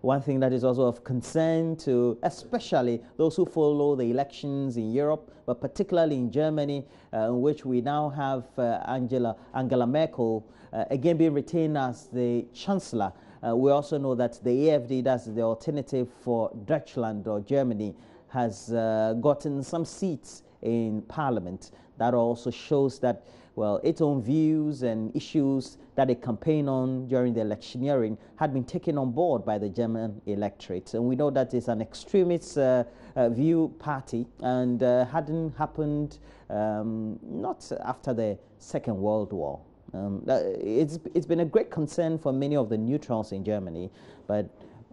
one thing that is also of concern to especially those who follow the elections in Europe, but particularly in Germany, in which we now have Angela Merkel again being retained as the Chancellor. We also know that the AfD, that's the alternative for Deutschland or Germany, has gotten some seats in Parliament. That also shows that, well, its own views and issues that it campaigned on during the electioneering had been taken on board by the German electorate. And we know that it's an extremist view party, and hadn't happened not after the Second World War. It's been a great concern for many of the neutrals in Germany, but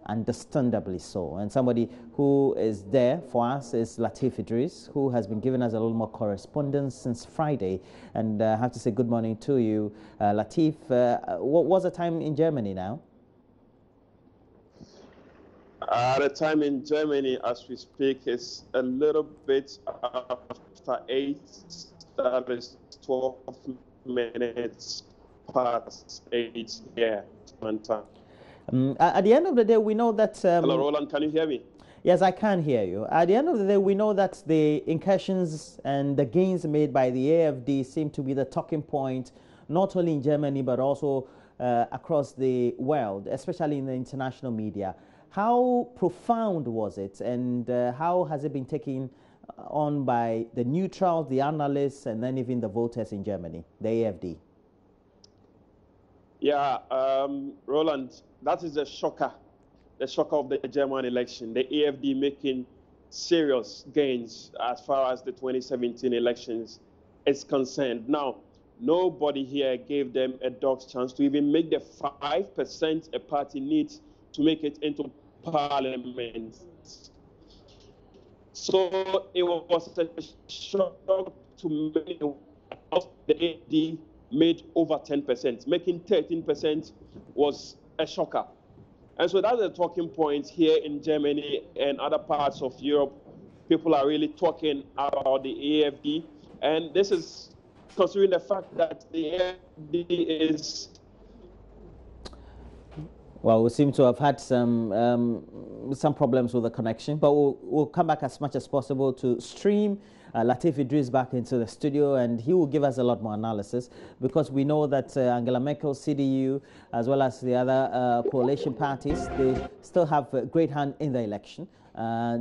understandably so. And somebody who is there for us is Latif Idris, who has been giving us a little more correspondence since Friday. And I have to say good morning to you, Latif. What was the time in Germany now? The time in Germany, as we speak, is a little bit after 8. That is 12 minutes past 8 here. At the end of the day, we know that... Hello, Roland, can you hear me? Yes, I can hear you. At the end of the day, we know that the incursions and the gains made by the AfD seem to be the talking point, not only in Germany, but also across the world, especially in the international media. How profound was it, and how has it been taken on by the neutrals, the analysts, and then even the voters in Germany, the AfD? Yeah, Roland, that is the shocker of the German election. The AfD making serious gains as far as the 2017 elections is concerned. Now, nobody here gave them a dog's chance to even make the 5% a party needs to make it into parliament. So it was a shock to many. The AfD made over 10%. Making 13% was a shocker. And so that's the talking point here in Germany and other parts of Europe. People are really talking about the AfD. And this is considering the fact that the AfD is... Well, we seem to have had some problems with the connection, but we'll come back as much as possible to stream Latif Idris back into the studio, and he will give us a lot more analysis, because we know that Angela Merkel, CDU, as well as the other coalition parties, they still have a great hand in the election.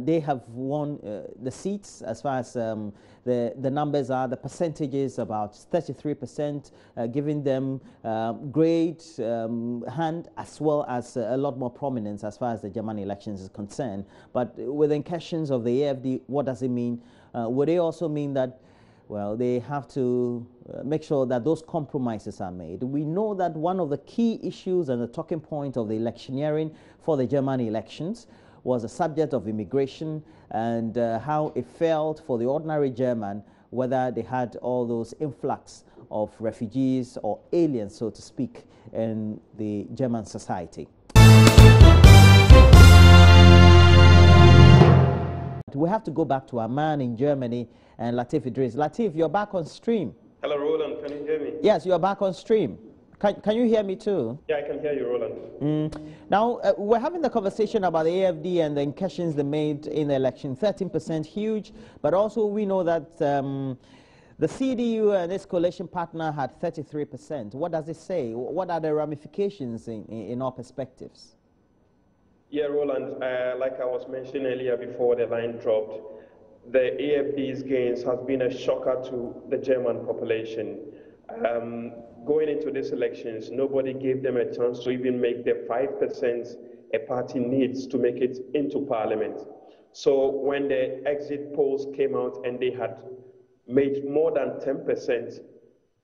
They have won the seats as far as the numbers are. The percentages about 33%, giving them great hand as well as a lot more prominence as far as the German elections is concerned. But with the incursions of the AfD, what does it mean? Would it also mean that, well, they have to make sure that those compromises are made? We know that one of the key issues and the talking point of the electioneering for the German elections was the subject of immigration and how it felt for the ordinary German, whether they had all those influx of refugees or aliens, so to speak, in the German society. We have to go back to our man in Germany, and Latif Idris. Latif, you're back on stream. Hello, Roland. Can you hear me? Yes, you're back on stream. Can you hear me too? Yeah, I can hear you, Roland. Now, we're having the conversation about the AfD and the incursions they made in the election. 13% huge, but also we know that the CDU and its coalition partner had 33%. What does it say? What are the ramifications in our perspectives? Yeah, Roland, like I was mentioning earlier before the line dropped, the AfD's gains has been a shocker to the German population. Going into these elections, nobody gave them a chance to even make the 5% a party needs to make it into parliament. So when the exit polls came out and they had made more than 10%, it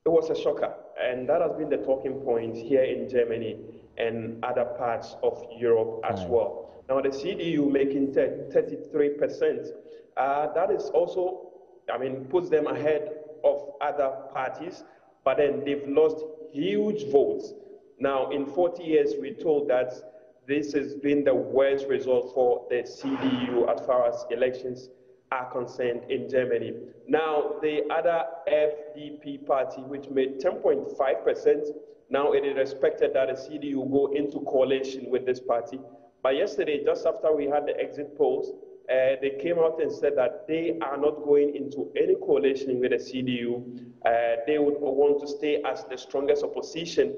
was a shocker. And that has been the talking point here in Germany and other parts of Europe as well. Now the CDU making 33%, that is also, I mean, puts them ahead of other parties, but then they've lost huge votes. Now in 40 years, we're told that this has been the worst result for the CDU as far as elections are concerned in Germany. Now the other FDP party, which made 10.5%, now it is expected that the CDU will go into coalition with this party, But yesterday, just after we had the exit polls, they came out and said that they are not going into any coalition with the CDU. They would want to stay as the strongest opposition.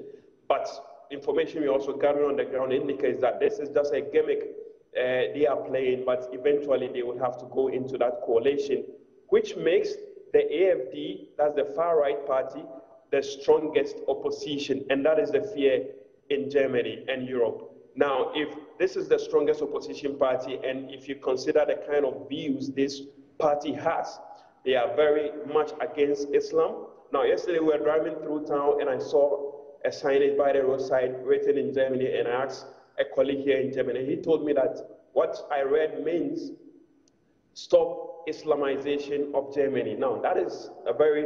But information we also gather on the ground indicates that this is just a gimmick they are playing, but eventually they will have to go into that coalition, which makes the AfD, that's the far-right party, the strongest opposition, and that is the fear in Germany and Europe. Now, if this is the strongest opposition party, and if you consider the kind of views this party has, they are very much against Islam. Now, yesterday we were driving through town and I saw a signage by the roadside written in Germany, and I asked a colleague here in Germany. He told me that what I read means stop Islamization of Germany. Now, that is a very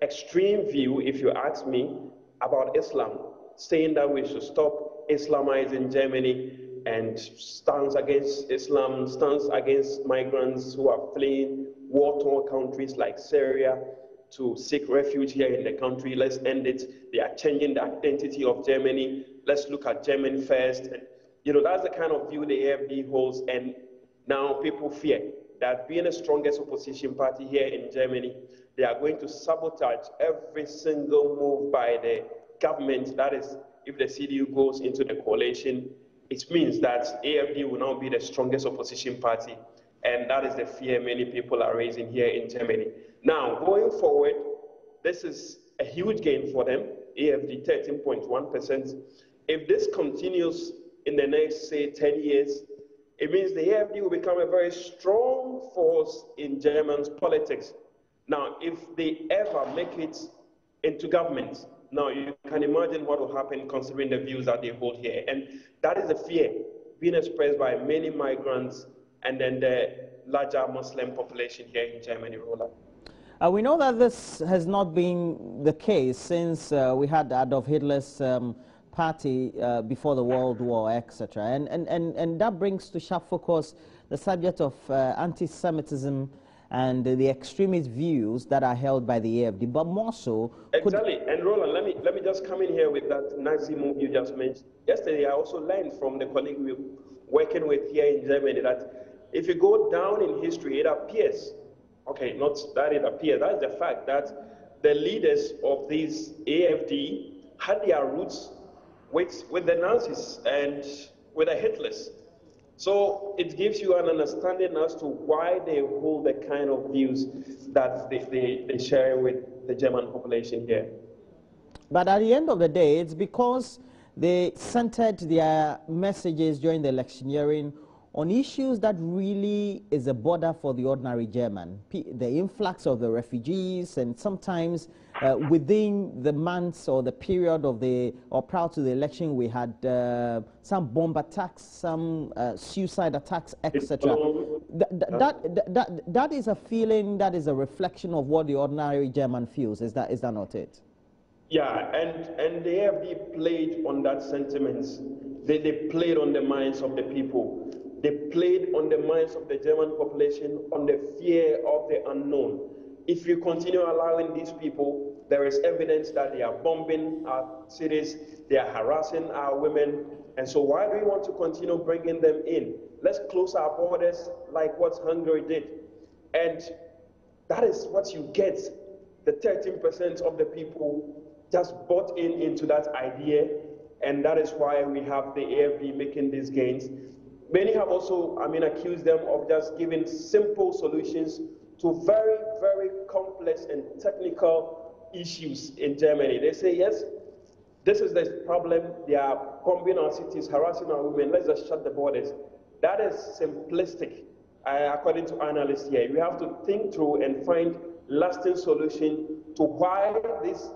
extreme view, if you ask me, about Islam, saying that we should stop Islamizing Germany and stands against Islam, stands against migrants who are fleeing war-torn countries like Syria to seek refuge here in the country. Let's end it. They are changing the identity of Germany. Let's look at Germany first. And, you know, that's the kind of view the AfD holds, and now people fear that being the strongest opposition party here in Germany, they are going to sabotage every single move by the government. That is, if the CDU goes into the coalition, it means that AfD will now be the strongest opposition party, and that is the fear many people are raising here in Germany. Now, going forward, this is a huge gain for them, AfD 13.1%. If this continues in the next, say, 10 years, it means the AfD will become a very strong force in German politics. Now, if they ever make it into government, now you can imagine what will happen considering the views that they hold here. And that is the fear being expressed by many migrants and then the larger Muslim population here in Germany, Roland. We know that this has not been the case since we had Adolf Hitler's party before the World War, etc. And that brings to sharp focus the subject of anti-Semitism and the extremist views that are held by the AfD, but more so... Exactly. And Roland, let me just come in here with that Nazi move you just mentioned. Yesterday, I also learned from the colleague we're working with here in Germany that if you go down in history, it appears, okay, not that it appears, that's the fact that the leaders of these AfD had their roots with the Nazis and with the Hitlers. So it gives you an understanding as to why they hold the kind of views that they share with the German population here. But at the end of the day, it's because they centered their messages during the electioneering on issues that really is a border for the ordinary German. The influx of the refugees, and sometimes within the months or the period of or prior to the election, we had some bomb attacks, some suicide attacks, etc. That is a feeling, that is a reflection of what the ordinary German feels. Is that not it? Yeah, and the AfD played on that sentiment. They played on the minds of the people. They played on the minds of the German population on the fear of the unknown. If you continue allowing these people, there is evidence that they are bombing our cities, they are harassing our women, and so why do we want to continue bringing them in? Let's close our borders like what Hungary did. And that is what you get. The 13% of the people just bought into that idea, and that is why we have the AfD making these gains. Many have also, accused them of just giving simple solutions to very, very complex and technical issues in Germany. They say, yes, this is the problem. They are bombing our cities, harassing our women. Let's just shut the borders. That is simplistic, according to analysts here. We have to think through and find lasting solution to why these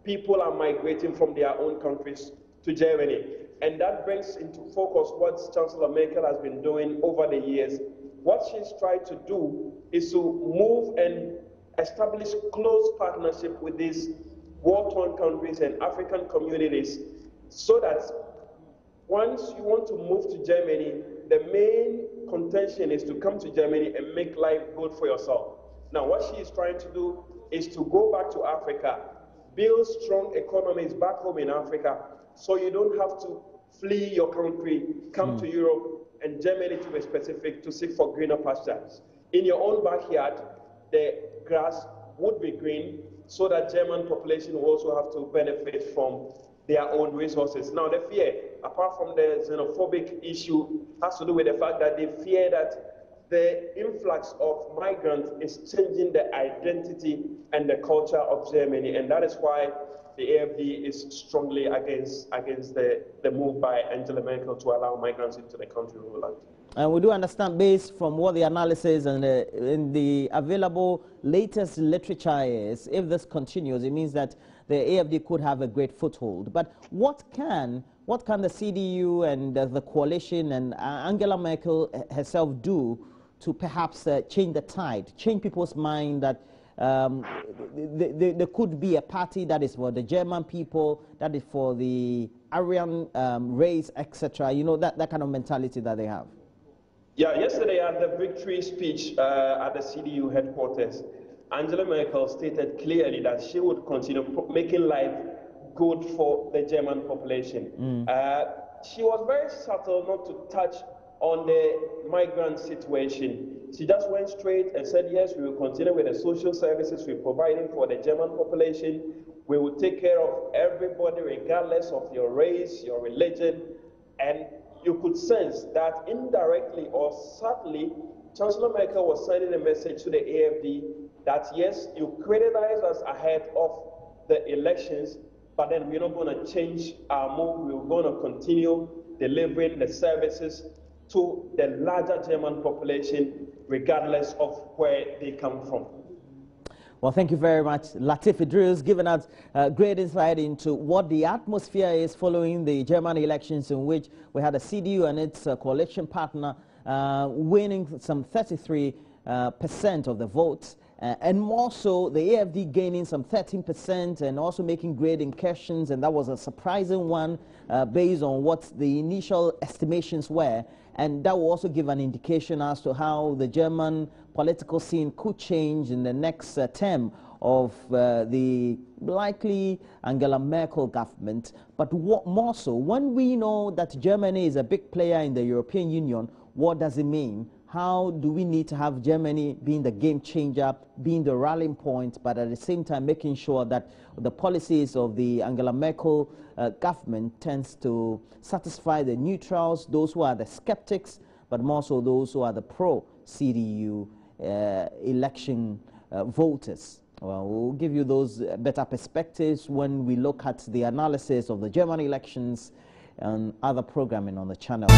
people are migrating from their own countries to Germany. And that brings into focus what Chancellor Merkel has been doing over the years. What she's tried to do is to move and establish close partnership with these war-torn countries and African communities, so that once you want to move to Germany, the main contention is to come to Germany and make life good for yourself. Now, what she is trying to do is to go back to Africa, build strong economies back home in Africa, so you don't have to flee your country, come to Europe, and Germany to be specific, to seek for greener pastures. In your own backyard, the grass would be green, so that German population will also have to benefit from their own resources. Now, the fear, apart from the xenophobic issue, has to do with the fact that they fear that the influx of migrants is changing the identity and the culture of Germany, and that is why the AfD is strongly against the move by Angela Merkel to allow migrants into the country, Roland. And we do understand, based from what the analysis and in the available latest literature is, if this continues, it means that the AfD could have a great foothold. But what can the CDU and the coalition and Angela Merkel herself do to perhaps change the tide, change people's mind that there could be a party that is for the German people, that is for the Aryan race, etc. You know, that kind of mentality that they have. Yeah, yesterday at the victory speech at the CDU headquarters, Angela Merkel stated clearly that she would continue making life good for the German population. She was very subtle not to touch on the migrant situation. She just went straight and said, yes, we will continue with the social services we're providing for the German population. We will take care of everybody regardless of your race, your religion, and you could sense that indirectly or subtly, Chancellor Merkel was sending a message to the AfD that yes, you criticize us ahead of the elections, but then we're not going to change our move. We're going to continue delivering the services to the larger German population, regardless of where they come from. Well, thank you very much, Latif Idris, giving us great insight into what the atmosphere is following the German elections, in which we had a CDU and its coalition partner winning some 33% of the votes, and more so the AfD gaining some 13% and also making great incursions, and that was a surprising one based on what the initial estimations were. And that will also give an indication as to how the German political scene could change in the next term of the likely Angela Merkel government. But what more so, when we know that Germany is a big player in the European Union, what does it mean? How do we need to have Germany being the game changer, being the rallying point, but at the same time making sure that the policies of the Angela Merkel government tends to satisfy the neutrals, those who are the skeptics, but more so those who are the pro-CDU election voters? Well, we'll give you those better perspectives when we look at the analysis of the German elections and other programming on the channel.